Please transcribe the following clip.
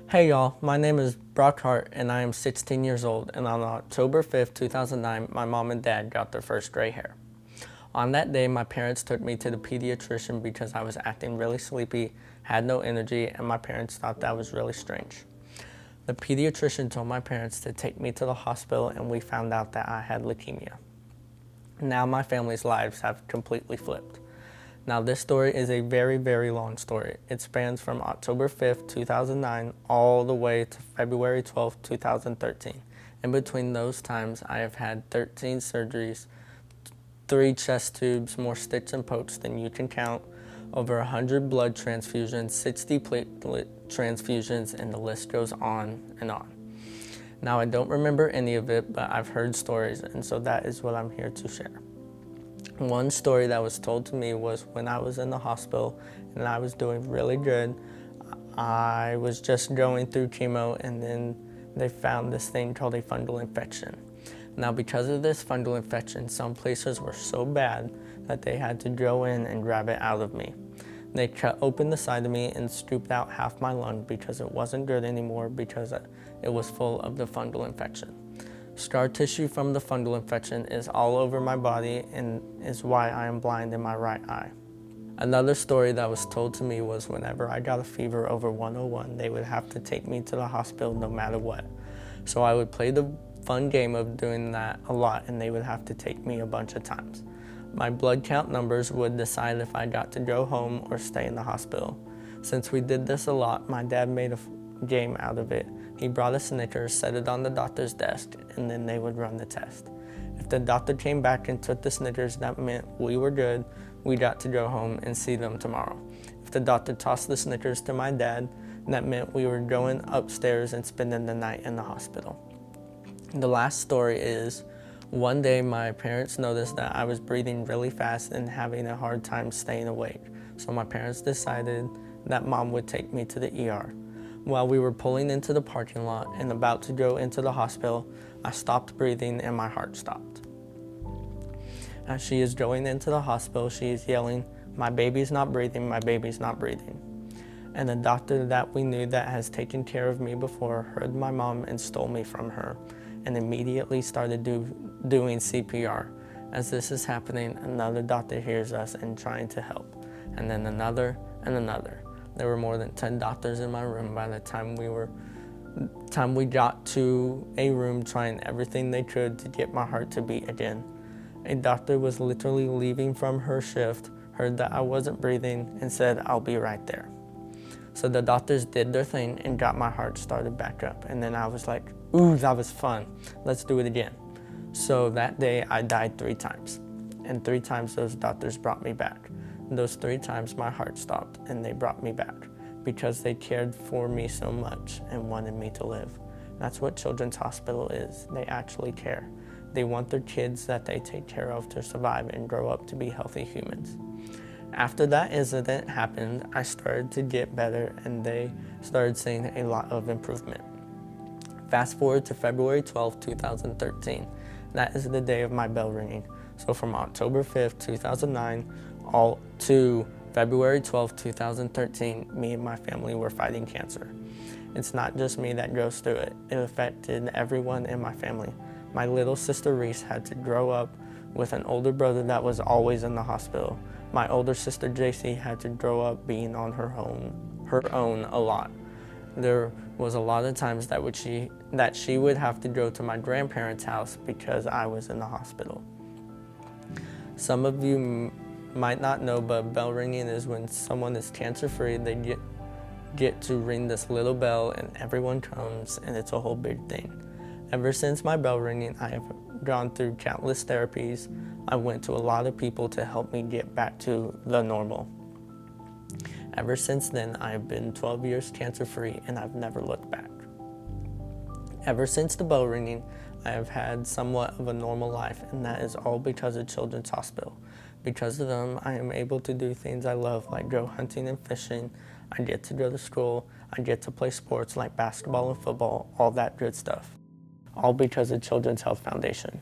Hey y'all, my name is Hart and I am 16 years old, and on October 5th, 2009, my mom and dad got their first gray hair. On that day, my parents took me to the pediatrician because I was acting really sleepy, had no energy, and my parents thought that was really strange. The pediatrician told my parents to take me to the hospital, and we found out that I had leukemia. Now my family's lives have completely flipped. Now this story is a very, very long story. It spans from October 5th, 2009 all the way to February 12th, 2013. In between those times, I have had 13 surgeries, 3 chest tubes, more stitches and pokes than you can count, over 100 blood transfusions, 60 platelet transfusions, and the list goes on and on. Now I don't remember any of it, but I've heard stories, and so that is what I'm here to share. One story that was told to me was when I was in the hospital and I was doing really good. I was just going through chemo, and then they found this thing called a fungal infection. Now because of this fungal infection, some places were so bad that they had to go in and grab it out of me. They cut open the side of me and scooped out half my lung because it wasn't good anymore because it was full of the fungal infection. Scar tissue from the fungal infection is all over my body and is why I am blind in my right eye. Another story that was told to me was whenever I got a fever over 101, they would have to take me to the hospital no matter what. So I would play the fun game of doing that a lot, and they would have to take me a bunch of times. My blood count numbers would decide if I got to go home or stay in the hospital. Since we did this a lot, my dad made a game out of it. He brought a Snickers, set it on the doctor's desk, and then they would run the test. If the doctor came back and took the Snickers, that meant we were good. We got to go home and see them tomorrow. If the doctor tossed the Snickers to my dad, that meant we were going upstairs and spending the night in the hospital. The last story is, one day my parents noticed that I was breathing really fast and having a hard time staying awake. So my parents decided that mom would take me to the ER. While we were pulling into the parking lot and about to go into the hospital, I stopped breathing and my heart stopped. As she is going into the hospital, she is yelling, "My baby's not breathing, my baby's not breathing." And the doctor that we knew that has taken care of me before heard my mom and stole me from her and immediately started doing CPR. As this is happening, another doctor hears us and trying to help, and then another and another. There were more than 10 doctors in my room by the time we got to a room trying everything they could to get my heart to beat again. A doctor was literally leaving from her shift, heard that I wasn't breathing, and said, "I'll be right there." So the doctors did their thing and got my heart started back up. And then I was like, ooh, that was fun. Let's do it again. So that day I died 3 times. And 3 times those doctors brought me back. Those 3 times my heart stopped and they brought me back because they cared for me so much and wanted me to live. That's what Children's Hospital is. They actually care. They want their kids that they take care of to survive and grow up to be healthy humans. After that incident happened, I started to get better and they started seeing a lot of improvement. Fast forward to February 12th, 2013. That is the day of my bell ringing. So from October 5th, 2009, all to February 12th, 2013, me and my family were fighting cancer. It's not just me that goes through it. It affected everyone in my family. My little sister Reese had to grow up with an older brother that was always in the hospital. My older sister JC had to grow up being on her own a lot. There was a lot of times that she would have to go to my grandparents' house because I was in the hospital. Some of you might not know, but bell ringing is when someone is cancer-free. They get to ring this little bell and everyone comes and it's a whole big thing. Ever since my bell ringing, I have gone through countless therapies. I went to a lot of people to help me get back to the normal. Ever since then, I have been 12 years cancer-free and I've never looked back. Ever since the bell ringing, I have had somewhat of a normal life, and that is all because of Children's Hospital. Because of them, I am able to do things I love, like go hunting and fishing. I get to go to school. I get to play sports like basketball and football, all that good stuff. All because of Children's Health Foundation.